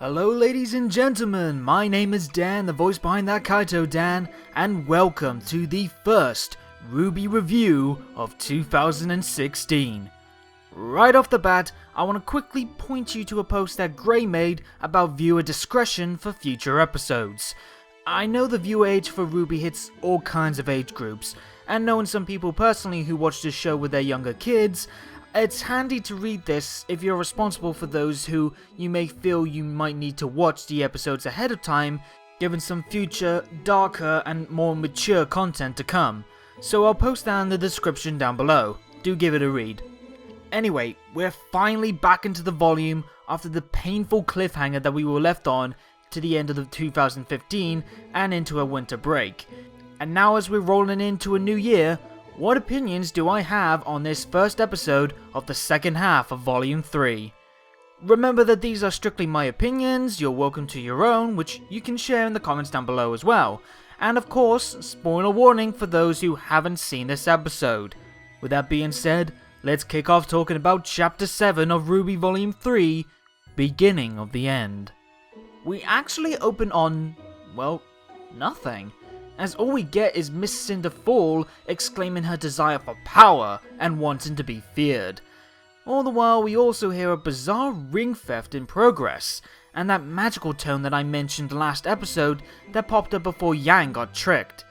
Hello ladies and gentlemen, my name is Dan, the voice behind ThatKaitoDan, and welcome to the first RWBY review of 2016. Right off the bat, I want to quickly point you to a post that Gray made about viewer discretion for future episodes. I know the viewer age for RWBY hits all kinds of age groups, and knowing some people personally who watch this show with their younger kids, it's handy to read this if you're responsible for those who you may feel you might need to watch the episodes ahead of time, given some future, darker and more mature content to come. So I'll post that in the description down below. Do give it a read. Anyway, we're finally back into the volume after the painful cliffhanger that we were left on to the end of the 2015 and into a winter break. And now as we're rolling into a new year, what opinions do I have on this first episode of the second half of Volume 3? Remember that these are strictly my opinions, you're welcome to your own, which you can share in the comments down below as well. And of course, spoiler warning for those who haven't seen this episode. With that being said, let's kick off talking about Chapter 7 of RWBY Volume 3, Beginning of the End. We actually open on, well, nothing, as all we get is Miss Cinder Fall exclaiming her desire for power and wanting to be feared. All the while we also hear a bizarre ring theft in progress, and that magical tone that I mentioned last episode that popped up before Yang got tricked.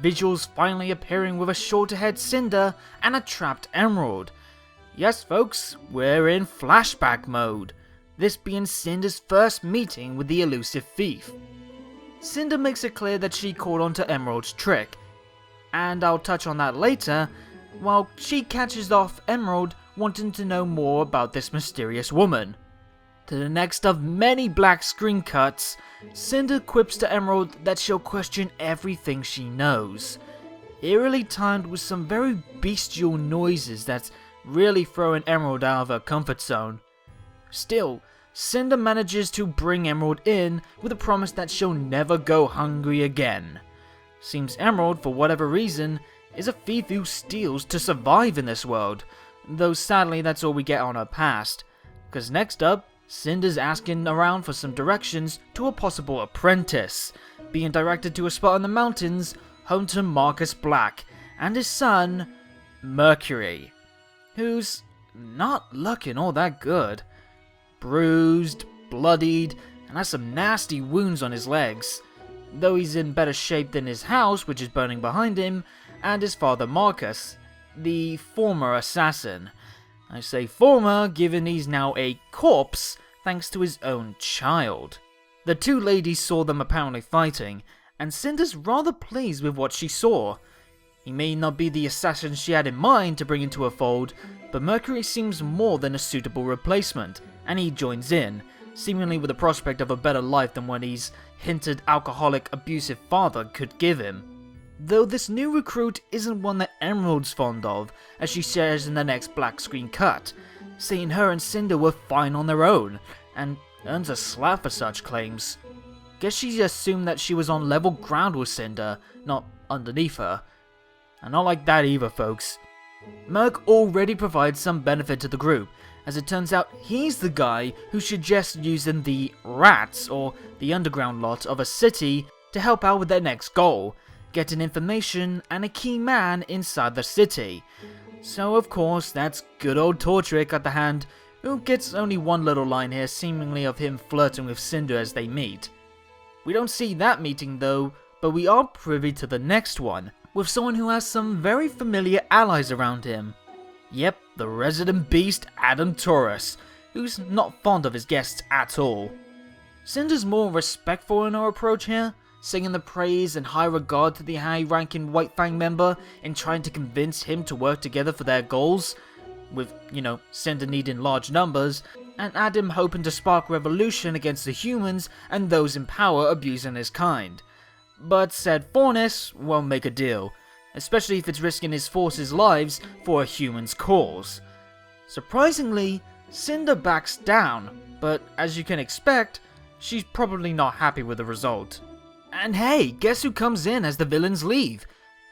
Visuals finally appearing with a shorter-haired Cinder and a trapped Emerald. Yes folks, we're in flashback mode, this being Cinder's first meeting with the elusive thief. Cinder makes it clear that she caught on to Emerald's trick, and I'll touch on that later, while she catches off Emerald wanting to know more about this mysterious woman. To the next of many black screen cuts, Cinder quips to Emerald that she'll question everything she knows, eerily timed with some very bestial noises that's really throwing Emerald out of her comfort zone. Still, Cinder manages to bring Emerald in with a promise that she'll never go hungry again. Seems Emerald, for whatever reason, is a thief who steals to survive in this world, though sadly that's all we get on her past. Cause next up, Cinder's asking around for some directions to a possible apprentice, being directed to a spot in the mountains home to Marcus Black and his son, Mercury, who's not looking all that good. Bruised, bloodied, and has some nasty wounds on his legs, though he's in better shape than his house, which is burning behind him, and his father Marcus, the former assassin. I say former, given he's now a corpse thanks to his own child. The two ladies saw them apparently fighting, and Cinder's rather pleased with what she saw. He may not be the assassin she had in mind to bring into her fold, but Mercury seems more than a suitable replacement, and he joins in, seemingly with the prospect of a better life than what his hinted alcoholic, abusive father could give him. Though this new recruit isn't one that Emerald's fond of, as she shares in the next black screen cut, saying her and Cinder were fine on their own, and earns a slap for such claims. Guess she assumed that she was on level ground with Cinder, not underneath her. And not like that either, folks. Merc already provides some benefit to the group, as it turns out he's the guy who suggests using the rats, or the underground lot of a city, to help out with their next goal, getting information and a key man inside the city. So of course that's good old Torchwick at the hand, who gets only one little line here, seemingly of him flirting with Cinder as they meet. We don't see that meeting though, but we are privy to the next one, with someone who has some very familiar allies around him. Yep, the resident beast Adam Taurus, who's not fond of his guests at all. Cinder's more respectful in her approach here, singing the praise and high regard to the high-ranking White Fang member in trying to convince him to work together for their goals, with, Cinder needing large numbers, and Adam hoping to spark revolution against the humans and those in power abusing his kind. But said Faunus won't make a deal, especially if it's risking his forces' lives for a human's cause. Surprisingly, Cinder backs down, but as you can expect, she's probably not happy with the result. And hey, guess who comes in as the villains leave?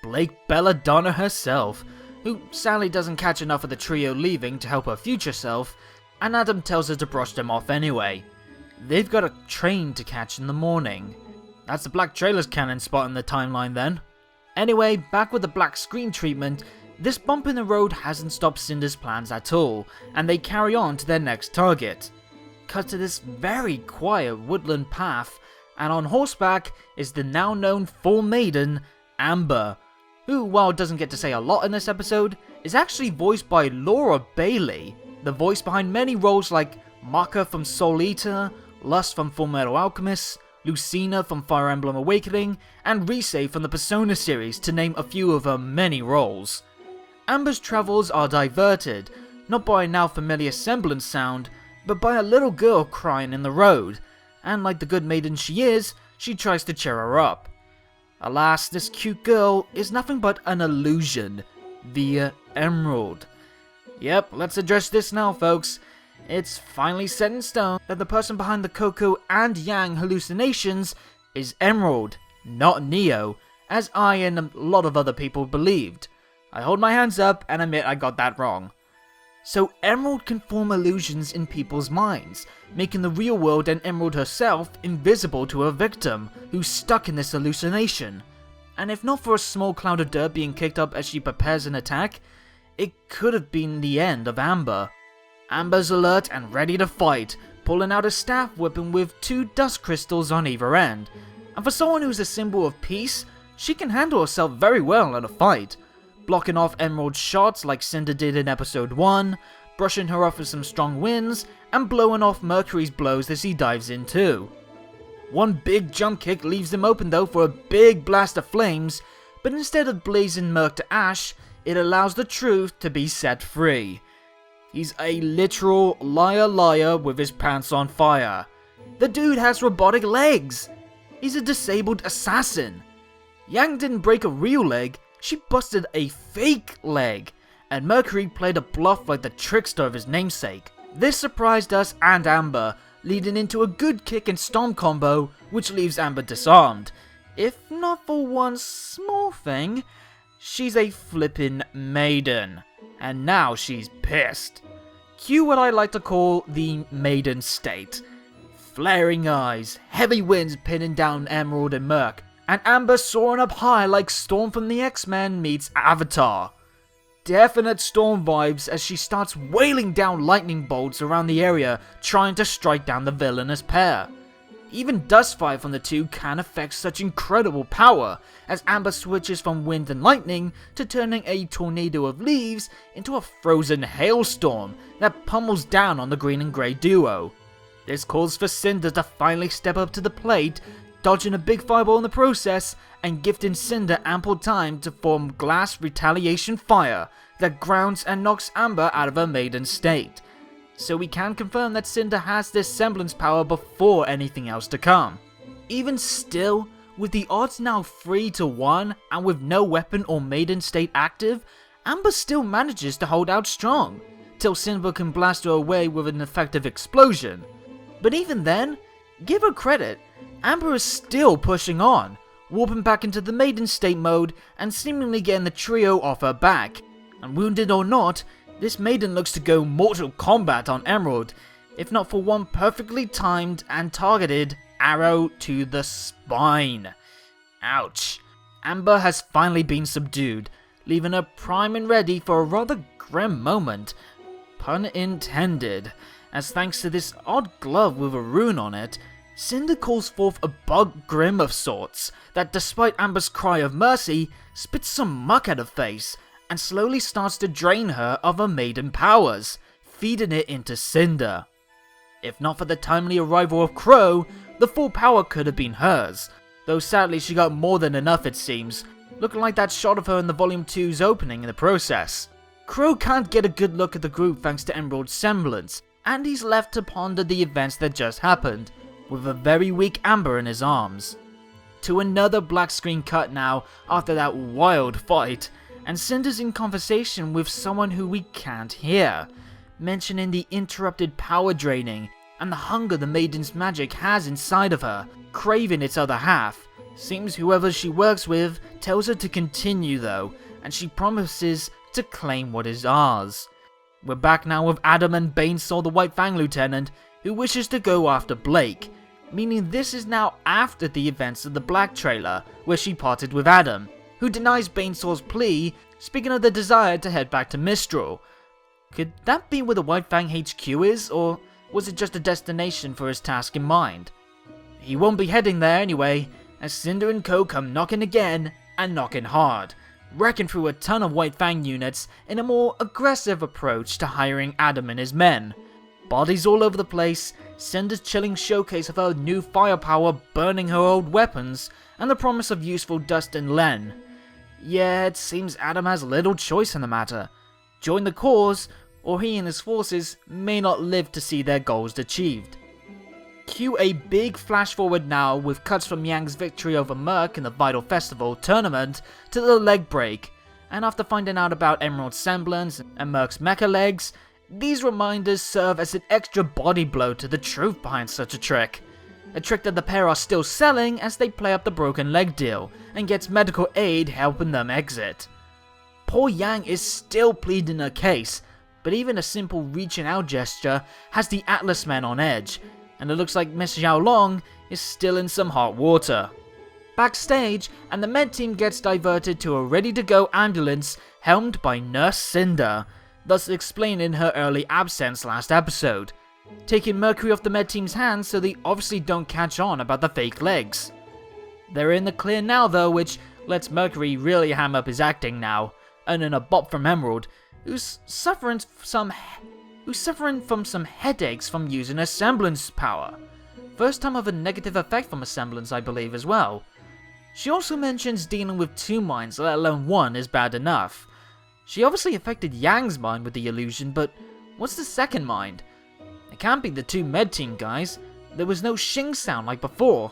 Blake Belladonna herself, who sadly doesn't catch enough of the trio leaving to help her future self, and Adam tells her to brush them off anyway. they've got a train to catch in the morning. That's the black trailer's cannon spot in the timeline then. Anyway, back with the black screen treatment, this bump in the road hasn't stopped Cinder's plans at all, and they carry on to their next target. Cut to this very quiet woodland path, and on horseback is the now known full maiden, Amber, who, while doesn't get to say a lot in this episode, is actually voiced by Laura Bailey, the voice behind many roles like Maka from Soul Eater, Lust from Fullmetal Alchemist, Lucina from Fire Emblem Awakening, and Rise from the Persona series, to name a few of her many roles. Amber's travels are diverted, not by a now familiar semblance sound, but by a little girl crying in the road, and like the good maiden she is, she tries to cheer her up. Alas, this cute girl is nothing but an illusion, via Emerald. Yep, let's address this now, folks. It's finally set in stone that the person behind the Coco and Yang hallucinations is Emerald, not Neo, as I and a lot of other people believed. I hold my hands up and admit I got that wrong. So Emerald can form illusions in people's minds, making the real world and Emerald herself invisible to her victim, who's stuck in this hallucination. And if not for a small cloud of dirt being kicked up as she prepares an attack, it could have been the end of Amber. Amber's alert and ready to fight, pulling out a staff weapon with 2 dust crystals on either end. And for someone who's a symbol of peace, she can handle herself very well in a fight, blocking off Emerald's shots like Cinder did in episode 1, brushing her off with some strong winds, and blowing off Mercury's blows as he dives in too. One big jump kick leaves him open though for a big blast of flames, but instead of blazing Merc to ash, it allows the truth to be set free. He's a literal liar with his pants on fire. The dude has robotic legs! He's a disabled assassin! Yang didn't break a real leg, she busted a fake leg, and Mercury played a bluff like the trickster of his namesake. This surprised us and Amber, leading into a good kick and stomp combo, which leaves Amber disarmed. If not for one small thing, she's a flippin' maiden, and now she's pissed. Cue what I like to call the maiden state. Flaring eyes, heavy winds pinning down Emerald and Merc, and Amber soaring up high like Storm from the X-Men meets Avatar. Definite Storm vibes as she starts wailing down lightning bolts around the area trying to strike down the villainous pair. Even Dustfire from the two can affect such incredible power, as Amber switches from wind and lightning to turning a tornado of leaves into a frozen hailstorm that pummels down on the green and grey duo. This calls for Cinder to finally step up to the plate, dodging a big fireball in the process and gifting Cinder ample time to form glass retaliation fire that grounds and knocks Amber out of her maiden state. So we can confirm that Cinder has this semblance power before anything else to come. Even still, with the odds now 3-1 and with no weapon or maiden state active, Amber still manages to hold out strong, till Cinder can blast her away with an effective explosion. But even then, give her credit, Amber is still pushing on, warping back into the maiden state mode and seemingly getting the trio off her back. And wounded or not, this maiden looks to go Mortal Kombat on Emerald, if not for one perfectly timed and targeted arrow to the spine. Ouch. Amber has finally been subdued, leaving her prime and ready for a rather grim moment. Pun intended, as thanks to this odd glove with a rune on it, Cinder calls forth a bug grim of sorts that, despite Amber's cry of mercy, spits some muck at her face and slowly starts to drain her of her maiden powers, feeding it into Cinder. If not for the timely arrival of Crow, the full power could have been hers, though sadly she got more than enough it seems, looking like that shot of her in the Volume 2's opening in the process. Crow can't get a good look at the group thanks to Emerald's semblance, and he's left to ponder the events that just happened, with a very weak Amber in his arms. To another black screen cut now after that wild fight, and Cinder's in conversation with someone who we can't hear, mentioning the interrupted power draining and the hunger the maiden's magic has inside of her, craving its other half. Seems whoever she works with tells her to continue though, and she promises to claim what is ours. We're back now with Adam and Banesaw the White Fang Lieutenant, who wishes to go after Blake, meaning this is now after the events of the Black trailer, where she parted with Adam, who denies Bainsaw's plea, speaking of the desire to head back to Mistral. Could that be where the White Fang HQ is, or was it just a destination for his task in mind? He won't be heading there anyway, as Cinder and co come knocking again, and knocking hard, wrecking through a ton of White Fang units in a more aggressive approach to hiring Adam and his men. Bodies all over the place, Cinder's chilling showcase of her new firepower burning her old weapons, and the promise of useful dust and Len. Yeah, it seems Adam has little choice in the matter. Join the cause, or he and his forces may not live to see their goals achieved. Cue a big flash forward now with cuts from Yang's victory over Merc in the Vital Festival tournament to the leg break, and after finding out about Emerald's semblance and Merc's mecha legs, these reminders serve as an extra body blow to the truth behind such a trick that the pair are still selling as they play up the broken leg deal and gets medical aid helping them exit. Poor Yang is still pleading her case, but even a simple reaching out gesture has the Atlas men on edge, and it looks like Miss Xiaolong is still in some hot water. Backstage, and the med team gets diverted to a ready-to-go ambulance helmed by Nurse Cinder, thus explaining her early absence last episode, taking Mercury off the med team's hands so they obviously don't catch on about the fake legs. They're in the clear now though, which lets Mercury really ham up his acting now, earning a bop from Emerald, who's suffering from some headaches from using a semblance power. First time of a negative effect from a semblance, I believe, as well. She also mentions dealing with two minds, let alone one, is bad enough. She obviously affected Yang's mind with the illusion, but what's the second mind? It can't be the two med team guys. There was no shing sound like before.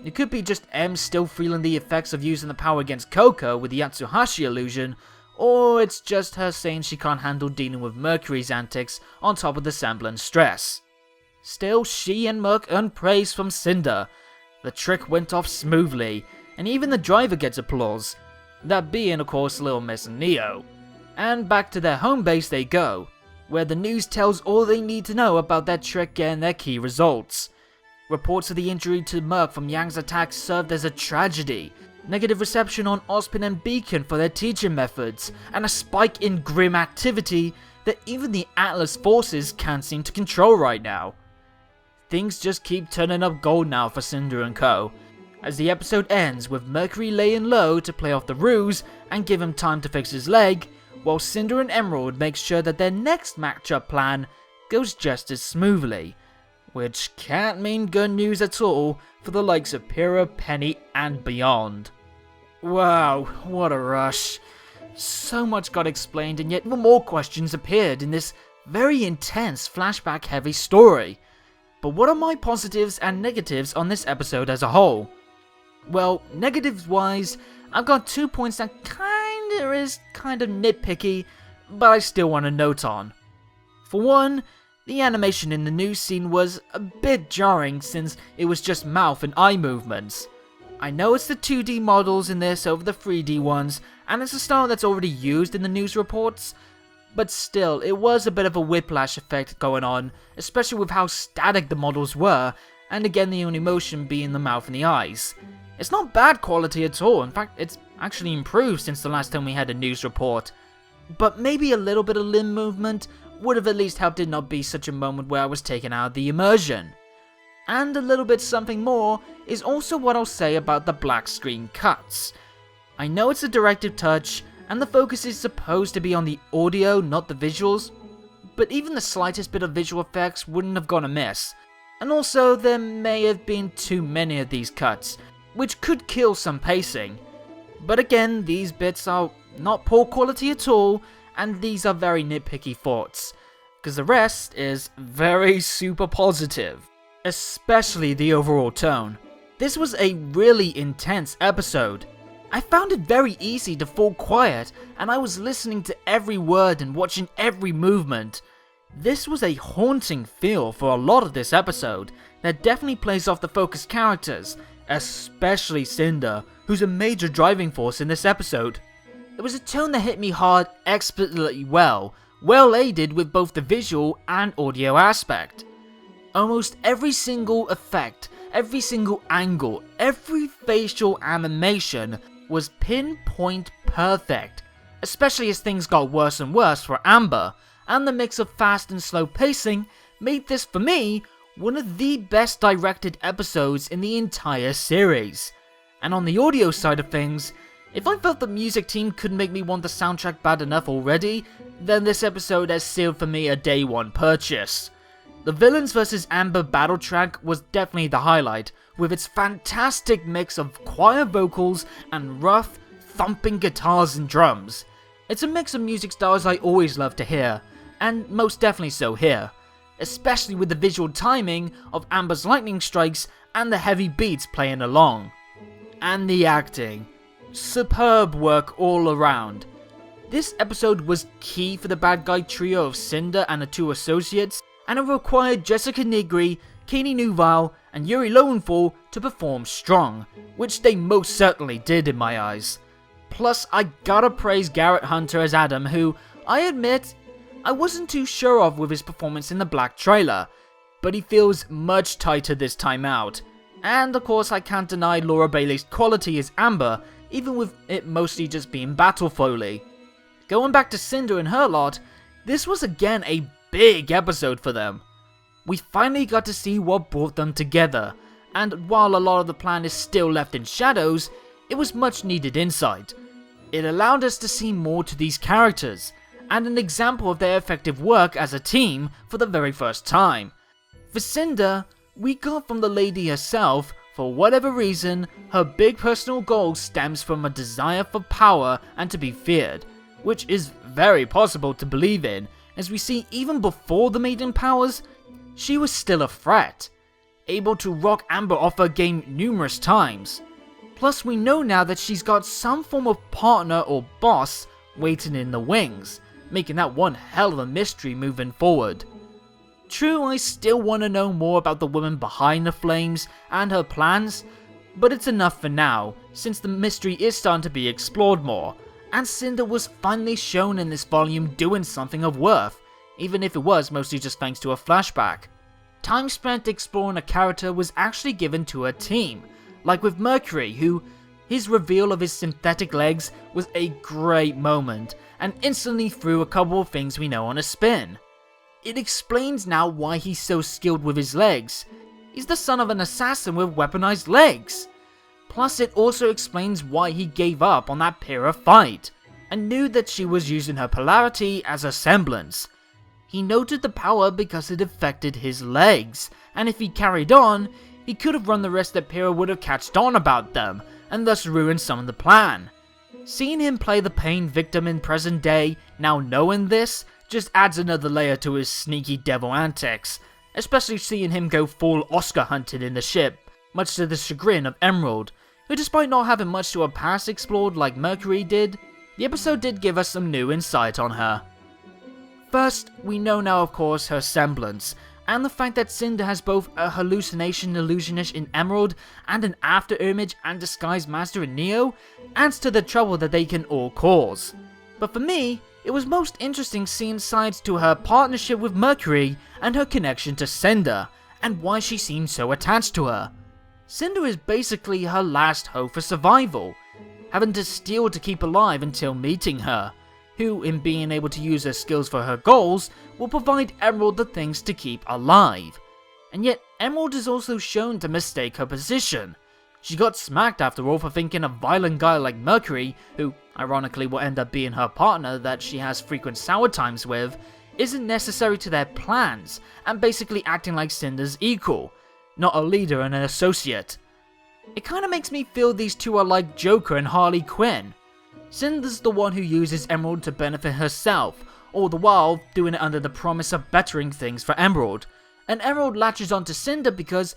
It could be just M still feeling the effects of using the power against Coco with the Yatsuhashi illusion, or it's just her saying she can't handle dealing with Mercury's antics on top of the semblance stress. Still, she and Merc earn praise from Cinder. The trick went off smoothly, and even the driver gets applause. That being, of course, Little Miss Neo. And back to their home base they go, where the news tells all they need to know about their trick and their key results. Reports of the injury to Merc from Yang's attack served as a tragedy, negative reception on Ozpin and Beacon for their teaching methods, and a spike in grim activity that even the Atlas forces can't seem to control right now. Things just keep turning up gold now for Cinder and co, as the episode ends with Mercury laying low to play off the ruse and give him time to fix his leg, while Cinder and Emerald make sure that their next matchup plan goes just as smoothly, which can't mean good news at all for the likes of Pyrrha, Penny, and beyond. Wow, what a rush. So much got explained, and yet even more questions appeared in this very intense flashback-heavy story. But what are my positives and negatives on this episode as a whole? Well, negatives-wise, I've got 2 points that is kind of nitpicky, but I still want to note on. For one, the animation in the news scene was a bit jarring since it was just mouth and eye movements. I know it's the 2D models in this over the 3D ones, and it's a style that's already used in the news reports, but still, it was a bit of a whiplash effect going on, especially with how static the models were, and again the only motion being the mouth and the eyes. It's not bad quality at all, in fact it's actually improved since the last time we had a news report, but maybe a little bit of limb movement would have at least helped it not be such a moment where I was taken out of the immersion. And a little bit something more is also what I'll say about the black screen cuts. I know it's a directive touch, and the focus is supposed to be on the audio, not the visuals, but even the slightest bit of visual effects wouldn't have gone amiss. And also, there may have been too many of these cuts, which could kill some pacing. But again, these bits are not poor quality at all, and these are very nitpicky thoughts, because the rest is very super positive, especially the overall tone. This was a really intense episode. I found it very easy to fall quiet, and I was listening to every word and watching every movement. This was a haunting feel for a lot of this episode that definitely plays off the focused characters, especially Cinder, who's a major driving force in this episode. It was a tone that hit me hard expertly well aided with both the visual and audio aspect. almost every single effect, every single angle, every facial animation was pinpoint perfect, especially as things got worse and worse for Amber, and the mix of fast and slow pacing made this, for me, one of the best directed episodes in the entire series. And on the audio side of things, if I felt the music team couldn't make me want the soundtrack bad enough already, then this episode has sealed for me a day one purchase. The Villains vs Amber battle track was definitely the highlight, with its fantastic mix of choir vocals and rough, thumping guitars and drums. It's a mix of music styles I always love to hear, and most definitely so here, especially with the visual timing of Amber's lightning strikes and the heavy beats playing along. And the acting. Superb work all around. This episode was key for the bad guy trio of Cinder and the two associates, and it required Jessica Nigri, Katie Newville, and Yuri Lowenthal to perform strong, which they most certainly did in my eyes. Plus, I gotta praise Garrett Hunter as Adam, who, I admit, I wasn't too sure of with his performance in the Black trailer, but he feels much tighter this time out. And of course I can't deny Laura Bailey's quality as Amber, even with it mostly just being battle foley. Going back to Cinder and her lot, this was again a big episode for them. We finally got to see what brought them together, and while a lot of the plan is still left in shadows, it was much needed insight. It allowed us to see more to these characters, and an example of their effective work as a team for the very first time. For Cinder, we got from the lady herself, for whatever reason, her big personal goal stems from a desire for power and to be feared, which is very possible to believe in, as we see even before the Maiden powers, she was still a threat, able to rock Amber off her game numerous times. Plus we know now that she's got some form of partner or boss waiting in the wings, making that one hell of a mystery moving forward. True, I still want to know more about the woman behind the flames and her plans, but it's enough for now, since the mystery is starting to be explored more, and Cinder was finally shown in this volume doing something of worth, even if it was mostly just thanks to a flashback. Time spent exploring a character was actually given to her team, like with Mercury, who, his reveal of his synthetic legs was a great moment, and instantly threw a couple of things we know on a spin. It explains now why he's so skilled with his legs. He's the son of an assassin with weaponized legs. Plus it also explains why he gave up on that Pyrrha fight, and knew that she was using her polarity as a semblance. He noted the power because it affected his legs, and if he carried on, he could have run the risk that Pyrrha would have catched on about them, and thus ruined some of the plan. Seeing him play the pain victim in present day, now knowing this, just adds another layer to his sneaky devil antics, especially seeing him go full Oscar hunting in the ship, much to the chagrin of Emerald, who despite not having much to her past explored like Mercury did, the episode did give us some new insight on her. First, we know now of course her semblance, and the fact that Cinder has both a hallucination illusionist in Emerald and an after-image and disguise master in Neo adds to the trouble that they can all cause. But for me, it was most interesting seeing sides to her partnership with Mercury and her connection to Cinder, and why she seems so attached to her. Cinder is basically her last hope for survival, having to steal to keep alive until meeting her, who, in being able to use her skills for her goals, will provide Emerald the things to keep alive. And yet, Emerald is also shown to mistake her position. She got smacked after all for thinking a violent guy like Mercury, who ironically will end up being her partner that she has frequent sour times with, isn't necessary to their plans, and basically acting like Cinder's equal, not a leader and an associate. It kinda makes me feel these two are like Joker and Harley Quinn. Cinder's the one who uses Emerald to benefit herself, all the while doing it under the promise of bettering things for Emerald, and Emerald latches onto Cinder because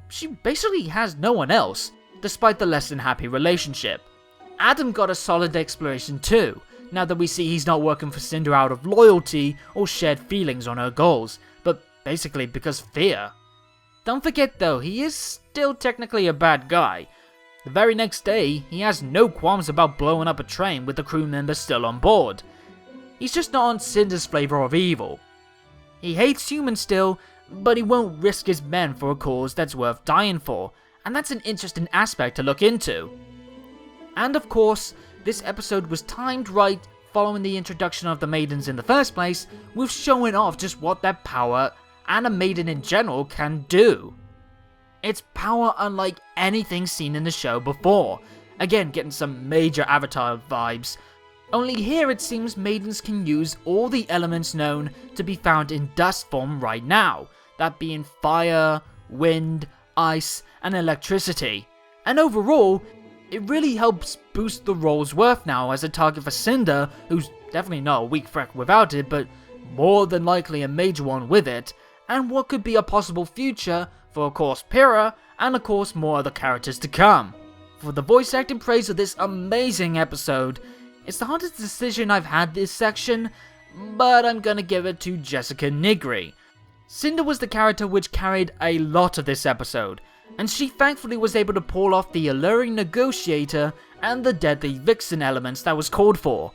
she basically has no one else, despite the less than happy relationship. Adam got a solid exploration too, now that we see he's not working for Cinder out of loyalty or shared feelings on her goals, but basically because fear. Don't forget though, he is still technically a bad guy. The very next day, he has no qualms about blowing up a train with the crew members still on board. He's just not on Cinder's flavor of evil. He hates humans still, but he won't risk his men for a cause that's worth dying for, and that's an interesting aspect to look into. And of course, this episode was timed right following the introduction of the Maidens in the first place, with showing off just what their power, and a Maiden in general, can do. It's power unlike anything seen in the show before, again getting some major Avatar vibes, only here it seems Maidens can use all the elements known to be found in dust form right now, that being fire, wind, ice, and electricity, and overall, it really helps boost the role's worth now as a target for Cinder, who's definitely not a weak threat without it, but more than likely a major one with it, and what could be a possible future for of course Pyrrha, and of course more other characters to come. For the voice acting praise of this amazing episode, it's the hardest decision I've had this section, but I'm gonna give it to Jessica Nigri. Cinder was the character which carried a lot of this episode, and she thankfully was able to pull off the alluring negotiator and the deadly vixen elements that was called for.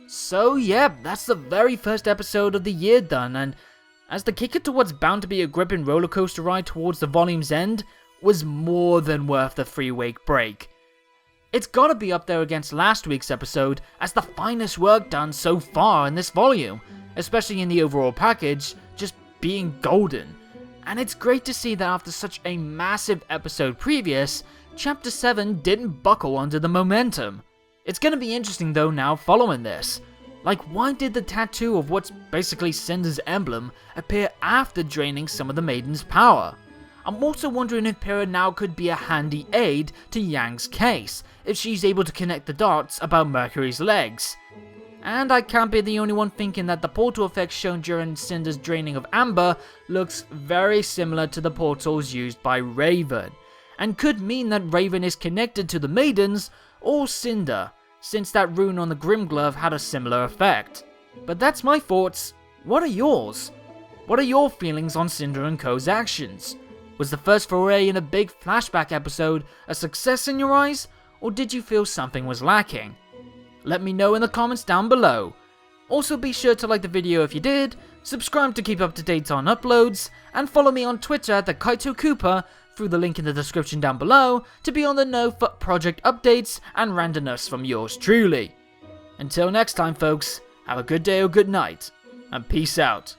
So yeah, that's the very first episode of the year done, and as the kicker to what's bound to be a gripping rollercoaster ride towards the volume's end was more than worth the 3-week break. It's gotta be up there against last week's episode as the finest work done so far in this volume, especially in the overall package, just being golden. And it's great to see that after such a massive episode previous, Chapter 7 didn't buckle under the momentum. It's gonna be interesting though now following this. Like, why did the tattoo of what's basically Cinder's emblem appear after draining some of the Maiden's power? I'm also wondering if Pyrrha now could be a handy aid to Yang's case, if she's able to connect the dots about Mercury's legs. And I can't be the only one thinking that the portal effect shown during Cinder's draining of Amber looks very similar to the portals used by Raven, and could mean that Raven is connected to the Maidens or Cinder, since that rune on the Grim Glove had a similar effect. But that's my thoughts. What are yours? What are your feelings on Cinder and Co.'s actions? Was the first foray in a big flashback episode a success in your eyes, or did you feel something was lacking? Let me know in the comments down below. Also be sure to like the video if you did, subscribe to keep up to date on uploads, and follow me on Twitter at ThatKaitoDan through the link in the description down below to be on the know for project updates and randomness from yours truly. Until next time folks, have a good day or good night, and peace out.